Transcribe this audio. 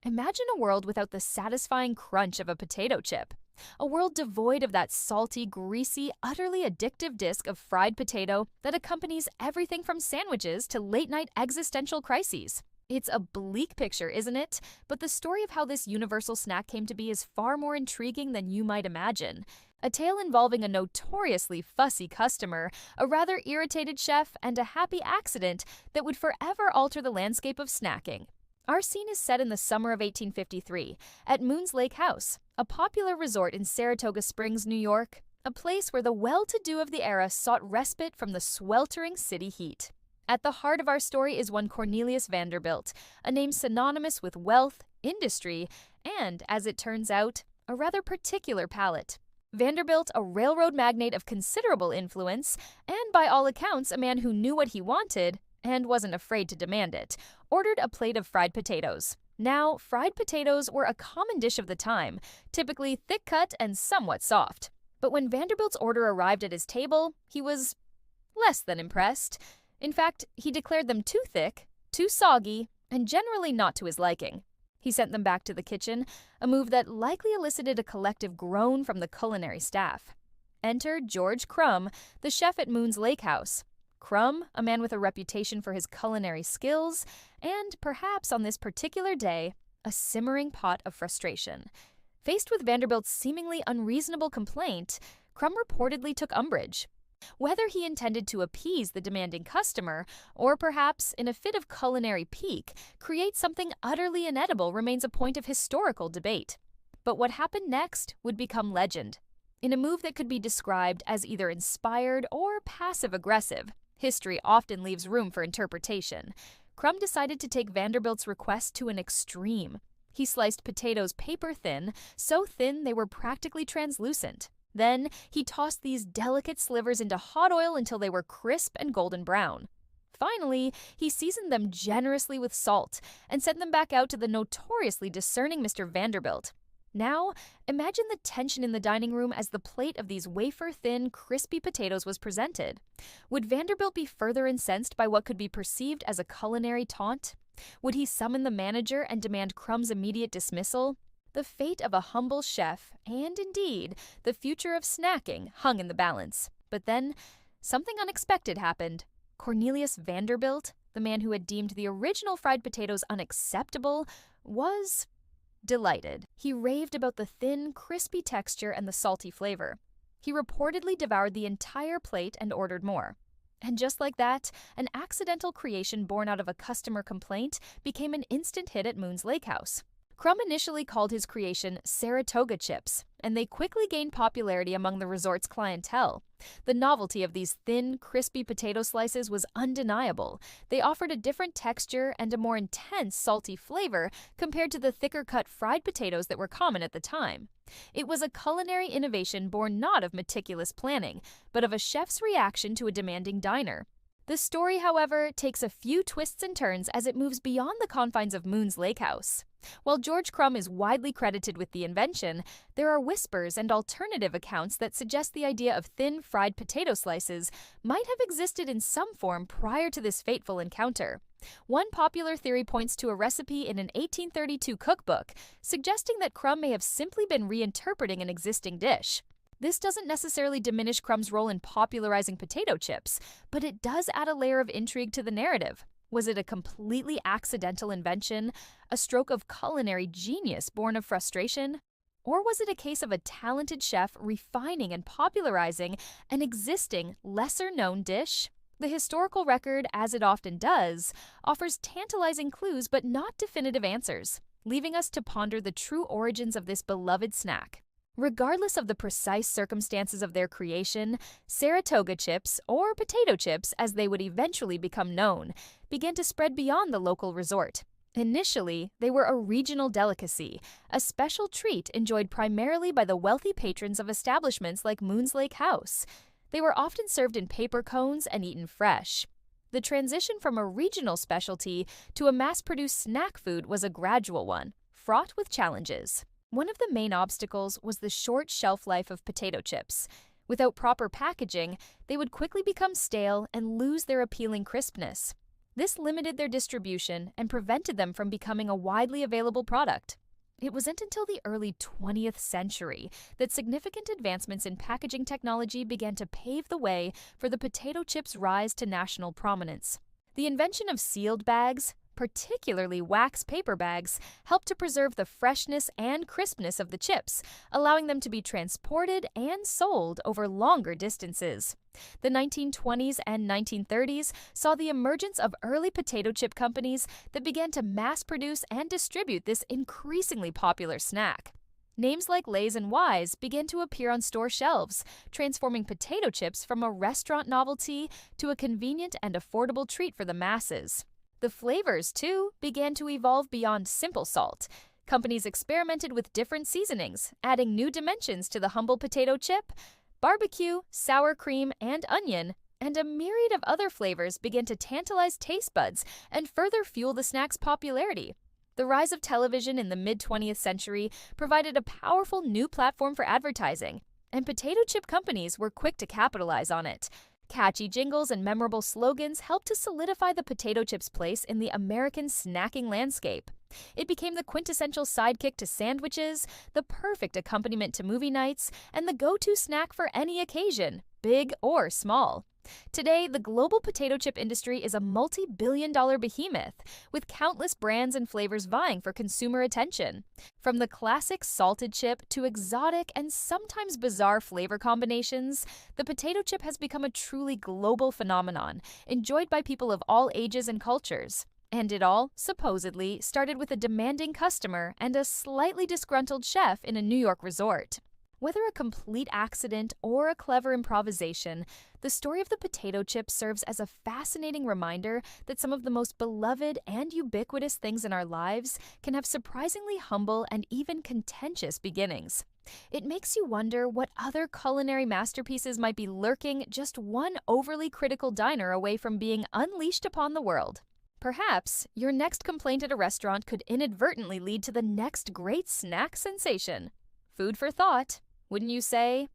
Imagine a world without the satisfying crunch of a potato chip. A world devoid of that salty, greasy, utterly addictive disc of fried potato that accompanies everything from sandwiches to late-night existential crises. It's a bleak picture, isn't it? But the story of how this universal snack came to be is far more intriguing than you might imagine. A tale involving a notoriously fussy customer, a rather irritated chef, and a happy accident that would forever alter the landscape of snacking. Our scene is set in the summer of 1853 at Moon's Lake House, a popular resort in Saratoga Springs, New York, a place where the well-to-do of the era sought respite from the sweltering city heat. At the heart of our story is one Cornelius Vanderbilt, a name synonymous with wealth, industry, and, as it turns out, a rather particular palate. Vanderbilt, a railroad magnate of considerable influence, and by all accounts a man who knew what he wanted, and wasn't afraid to demand it, ordered a plate of fried potatoes. Now, fried potatoes were a common dish of the time, typically thick-cut and somewhat soft. But when Vanderbilt's order arrived at his table, he was less than impressed. In fact, he declared them too thick, too soggy, and generally not to his liking. He sent them back to the kitchen, a move that likely elicited a collective groan from the culinary staff. Enter George Crum, the chef at Moon's Lake House. Crum, a man with a reputation for his culinary skills, and perhaps on this particular day, a simmering pot of frustration. Faced with Vanderbilt's seemingly unreasonable complaint, Crum reportedly took umbrage. Whether he intended to appease the demanding customer, or perhaps, in a fit of culinary pique, create something utterly inedible remains a point of historical debate. But what happened next would become legend. In a move that could be described as either inspired or passive-aggressive, history often leaves room for interpretation. Crum decided to take Vanderbilt's request to an extreme. He sliced potatoes paper-thin, so thin they were practically translucent. Then, he tossed these delicate slivers into hot oil until they were crisp and golden brown. Finally, he seasoned them generously with salt and sent them back out to the notoriously discerning Mr. Vanderbilt. Now, imagine the tension in the dining room as the plate of these wafer-thin, crispy potatoes was presented. Would Vanderbilt be further incensed by what could be perceived as a culinary taunt? Would he summon the manager and demand Crum's immediate dismissal? The fate of a humble chef, and indeed, the future of snacking, hung in the balance. But then, something unexpected happened. Cornelius Vanderbilt, the man who had deemed the original fried potatoes unacceptable, was delighted. He raved about the thin, crispy texture and the salty flavor. He reportedly devoured the entire plate and ordered more. And just like that, an accidental creation born out of a customer complaint became an instant hit at Moon's Lake House. Crum initially called his creation Saratoga Chips, and they quickly gained popularity among the resort's clientele. The novelty of these thin, crispy potato slices was undeniable. They offered a different texture and a more intense, salty flavor compared to the thicker-cut fried potatoes that were common at the time. It was a culinary innovation born not of meticulous planning, but of a chef's reaction to a demanding diner. The story, however, takes a few twists and turns as it moves beyond the confines of Moon's Lake House. While George Crum is widely credited with the invention, there are whispers and alternative accounts that suggest the idea of thin fried potato slices might have existed in some form prior to this fateful encounter. One popular theory points to a recipe in an 1832 cookbook, suggesting that Crum may have simply been reinterpreting an existing dish. This doesn't necessarily diminish Crum's role in popularizing potato chips, but it does add a layer of intrigue to the narrative. Was it a completely accidental invention, a stroke of culinary genius born of frustration? Or was it a case of a talented chef refining and popularizing an existing, lesser-known dish? The historical record, as it often does, offers tantalizing clues but not definitive answers, leaving us to ponder the true origins of this beloved snack. Regardless of the precise circumstances of their creation, Saratoga chips, or potato chips as they would eventually become known, began to spread beyond the local resort. Initially, they were a regional delicacy, a special treat enjoyed primarily by the wealthy patrons of establishments like Moon's Lake House. They were often served in paper cones and eaten fresh. The transition from a regional specialty to a mass-produced snack food was a gradual one, fraught with challenges. One of the main obstacles was the short shelf life of potato chips. Without proper packaging, they would quickly become stale and lose their appealing crispness. This limited their distribution and prevented them from becoming a widely available product. It wasn't until the early 20th century that significant advancements in packaging technology began to pave the way for the potato chip's rise to national prominence. The invention of sealed bags, particularly wax paper bags, helped to preserve the freshness and crispness of the chips, allowing them to be transported and sold over longer distances. The 1920s and 1930s saw the emergence of early potato chip companies that began to mass produce and distribute this increasingly popular snack. Names like Lay's and Y's began to appear on store shelves, transforming potato chips from a restaurant novelty to a convenient and affordable treat for the masses. The flavors, too, began to evolve beyond simple salt. Companies experimented with different seasonings, adding new dimensions to the humble potato chip. Barbecue, sour cream, and onion, and a myriad of other flavors began to tantalize taste buds and further fuel the snack's popularity. The rise of television in the mid-20th century provided a powerful new platform for advertising, and potato chip companies were quick to capitalize on it. Catchy jingles and memorable slogans helped to solidify the potato chip's place in the American snacking landscape. It became the quintessential sidekick to sandwiches, the perfect accompaniment to movie nights, and the go-to snack for any occasion, big or small. Today, the global potato chip industry is a multi-billion-dollar behemoth, with countless brands and flavors vying for consumer attention. From the classic salted chip to exotic and sometimes bizarre flavor combinations, the potato chip has become a truly global phenomenon, enjoyed by people of all ages and cultures. And it all, supposedly, started with a demanding customer and a slightly disgruntled chef in a New York resort. Whether a complete accident or a clever improvisation, the story of the potato chip serves as a fascinating reminder that some of the most beloved and ubiquitous things in our lives can have surprisingly humble and even contentious beginnings. It makes you wonder what other culinary masterpieces might be lurking just one overly critical diner away from being unleashed upon the world. Perhaps your next complaint at a restaurant could inadvertently lead to the next great snack sensation. Food for thought, wouldn't you say?